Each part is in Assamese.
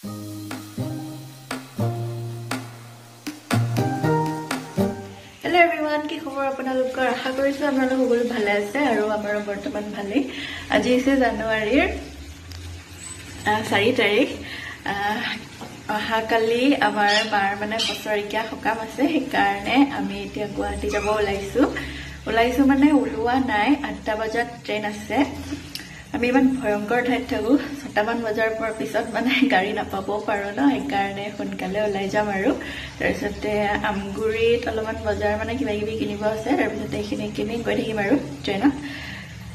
Hello everyone, কি খবৰ আপোনালোকৰ? আশা কৰিছো আপোনালোক সকলো ভালে আছে আৰু আমাৰো বৰ্তমান ভালেই। আজি আছে জানুৱাৰীৰ 4 তাৰিখ। অহাকালি আমাৰ মাৰ মানে বছৰীয়া সকাম আছে, সেইকাৰণে আমি এতিয়া গুৱাহাটী যাব ওলাইছো মানে ওলোৱা নাই। 8টা বজাত ট্ৰেইন আছে। আমি ইমান ভয়ংকৰ ঠাইত থাকো, 6টামান বজাৰ পিছত মানে গাড়ী নাপাবও পাৰো ন, সেইকাৰণে সোনকালে ওলাই যাম আৰু তাৰপিছতে আমগুৰিত অলপমান বজাৰ মানে কিবা কিবি কিনিব আছে, তাৰপিছতে এইখিনি কিনি গৈ থাকিম আৰু ট্ৰেইনত।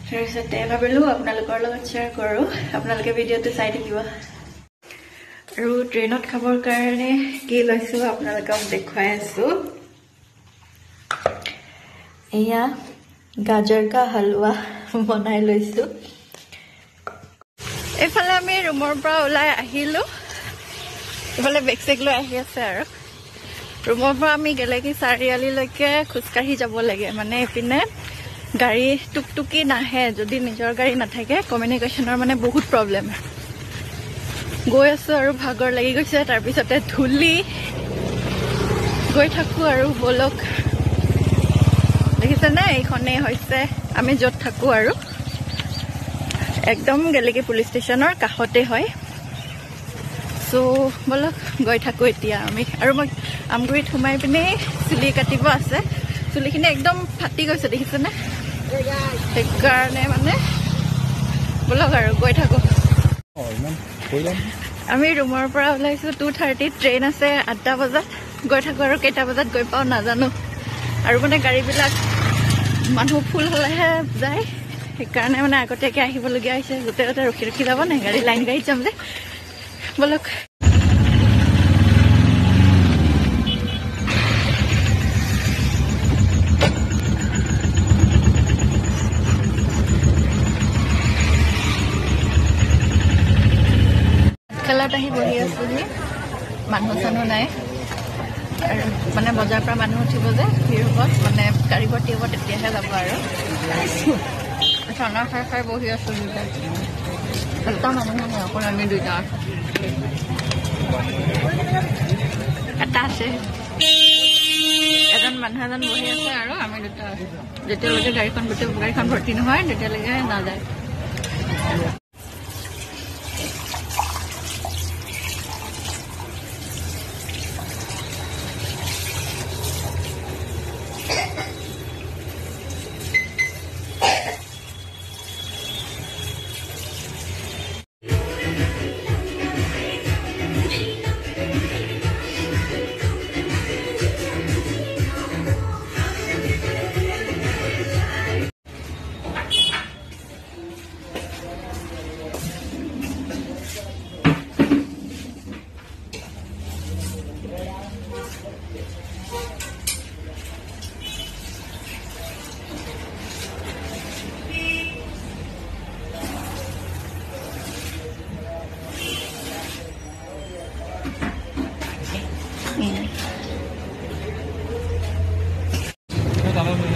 তাৰপিছতে ভাবিলো আপোনালোকৰ লগত শ্বেয়াৰ কৰো, আপোনালোকে ভিডিঅ'টো চাই থাকিব। আৰু ট্ৰেইনত খাবৰ কাৰণে কি লৈছো আপোনালোকক দেখুৱাই আছো। এয়া গাজৰ কা হালৱা বনাই লৈছো। এইফালে আমি ৰুমৰ পৰা ওলাই আহিলো, এইফালে বেগ চেগ লৈ আহি আছে আৰু ৰুমৰ পৰা আমি গেলেকী চাৰিআলিলৈকে খোজকাঢ়ি যাব লাগে। মানে এইপিনে গাড়ী টুকটুকি নাহে, যদি নিজৰ গাড়ী নাথাকে কমিউনিকেশ্যনৰ মানে বহুত প্ৰব্লেম। গৈ আছো আৰু ভাগৰ লাগি গৈছে, তাৰপিছতে ধূলি গৈ থাকো আৰু বলক। দেখিছেনে, এইখনেই হৈছে আমি য'ত থাকো আৰু একদম গেলেকী পুলিচ ষ্টেচনৰ কাষতে হয়। চ' বলক গৈ থাকো এতিয়া আমি। আৰু মই আমগুৰিত সোমাই পিনে চুলি কাটিব আছে, চুলিখিনি একদম ফাটি গৈছে দেখিছেনে, সেইকাৰণে মানে বলক আৰু গৈ থাকো। আমি ৰুমৰ পৰা ওলাইছো 2:30, ট্ৰেইন আছে 8টা বজাত। গৈ থাকো আৰু কেইটা বজাত গৈ পাওঁ নাজানো, আৰু মানে গাড়ীবিলাক মানুহ ফুল হলেহে যায়, সেইকাৰণে মানে আগতীয়াকৈ আহিবলগীয়া হৈছে। য'তে ত'তে ৰখি ৰখি যাব নাই, গাড়ী লাইন গাড়ীত যাম যে। বলক খেলাত আহি বহি আছো, মানুহ চানুহ নাই আৰু মানে বজাৰৰ পৰা মানুহ উঠিব যে, ভিৰ হ'ব মানে গাড়ী ভৰ্তি হ'ব, তেতিয়াহে যাব আৰু খানা খাই খাই বহি আছো। এটা মানুহ নহয়, অকল আমি দুইটা। এটা আছে, এজন মানুহ এজন বহি আছে আৰু আমি দুটা। যেতিয়ালৈকে গাড়ীখন ভৰ্তি নহয় তেতিয়ালৈকে নাযায়।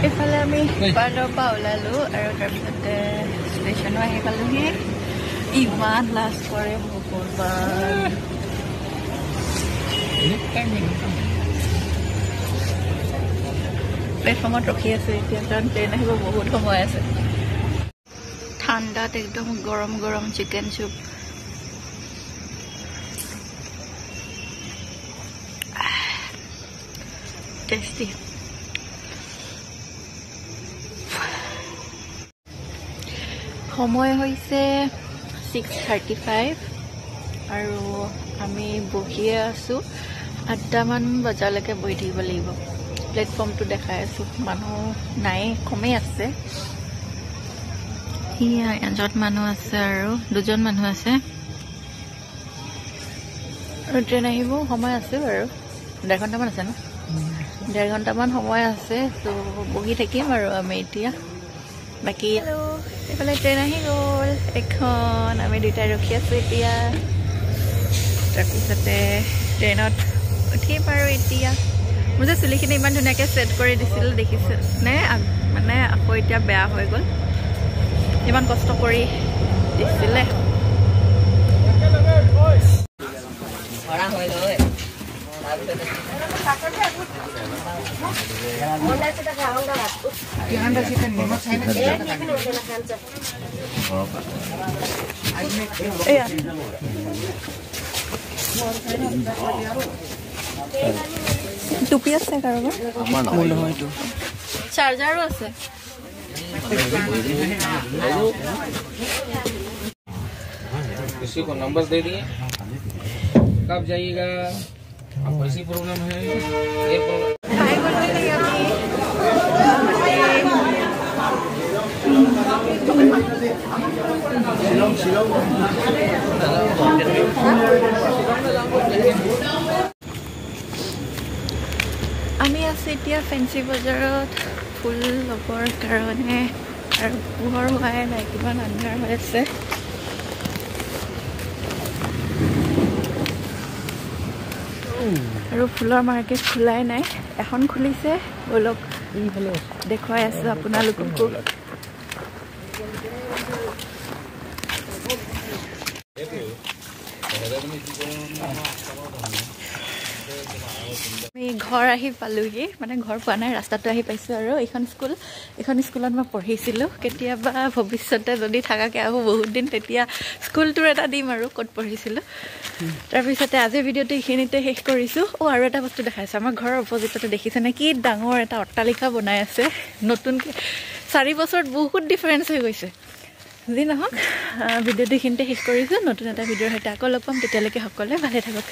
এইফালে আমি পাৰ্লৰ পৰা ওলালো আৰু তাৰপিছতে ষ্টেচনো আহি পালোহি। ইমান লাজ কৰে ভগৱান। প্লেটফৰ্মত ৰখি আছো এতিয়া, কাৰণ ট্ৰেইন আহিব বহুত সময় আছে। ঠাণ্ডাত একদম গৰম গৰম চিকেন চুপ। টেষ্টি। সময় হৈছে 6:35 আৰু আমি বহিয়ে আছো। 8টামান বজালৈকে বহি থাকিব লাগিব। প্লেটফৰ্মটো দেখাই আছো, মানুহ নাই, কমেই আছে। এজন মানুহ আছে আৰু দুজন মানুহ আছে। আৰু ট্ৰেইন আহিব সময় আছে বাৰু, 1.5 ঘণ্টামান আছে ন? 1.5 ঘণ্টামান সময় আছে। ত' বহি থাকিম আৰু আমি এতিয়া। বাকী এইফালে ট্ৰেইন আহি গ'ল এখন, আমি দুইটাই ৰখি আছো এতিয়া। তাৰপিছতে ট্ৰেইনত উঠিম আৰু এতিয়া। মোৰ যে চুলিখিনি ইমান ধুনীয়াকৈ ছেট কৰি দিছিল, দেখিছে নে? মানে আকৌ এতিয়া বেয়া হৈ গ'ল, ইমান কষ্ট কৰি দিছিলে। টুপি আছে কাৰোবাৰ চাৰ্জাৰো আছে किसी को नंबर दे दिए कब जाइएगा अब ऐसी प्रॉब्लम है ये আমি আছো এতিয়া ফেঞ্চি বজাৰত ফুল ল'বৰ কাৰণে আৰু পোহৰ হোৱাই নাই কিমান আন্ধাৰ হৈ আছে আৰু ফুলৰ মাৰ্কেট খোলাই নাই এখন খুলিছে বলক দেখুৱাই আছো আপোনালোককো আমি ঘৰ আহি পালোহি মানে ঘৰ পোৱা নাই ৰাস্তাটো আহি পাইছোঁ আৰু এইখন স্কুলত মই পঢ়িছিলোঁ কেতিয়াবা ভৱিষ্যতে যদি থাকাকৈ আহোঁ বহুত দিন তেতিয়া স্কুলটোৰ এটা দিম আৰু ক'ত পঢ়িছিলোঁ তাৰপিছতে আজিৰ ভিডিঅ'টো এইখিনিতে শেষ কৰিছোঁ আৰু এটা বস্তু দেখাইছোঁ আমাৰ ঘৰৰ অপজিটতে দেখিছেনে কি ডাঙৰ এটা অট্টালিকা বনাই আছে নতুনকৈ 4 বছৰত বহুত ডিফাৰেঞ্চ হৈ গৈছে যি নহওক ভিডিঅ'টো এইখিনিতে শেষ কৰিছোঁ নতুন এটা ভিডিঅ'ৰ সৈতে আকৌ লগ পাম তেতিয়ালৈকে সকলোৱে ভালে থাকক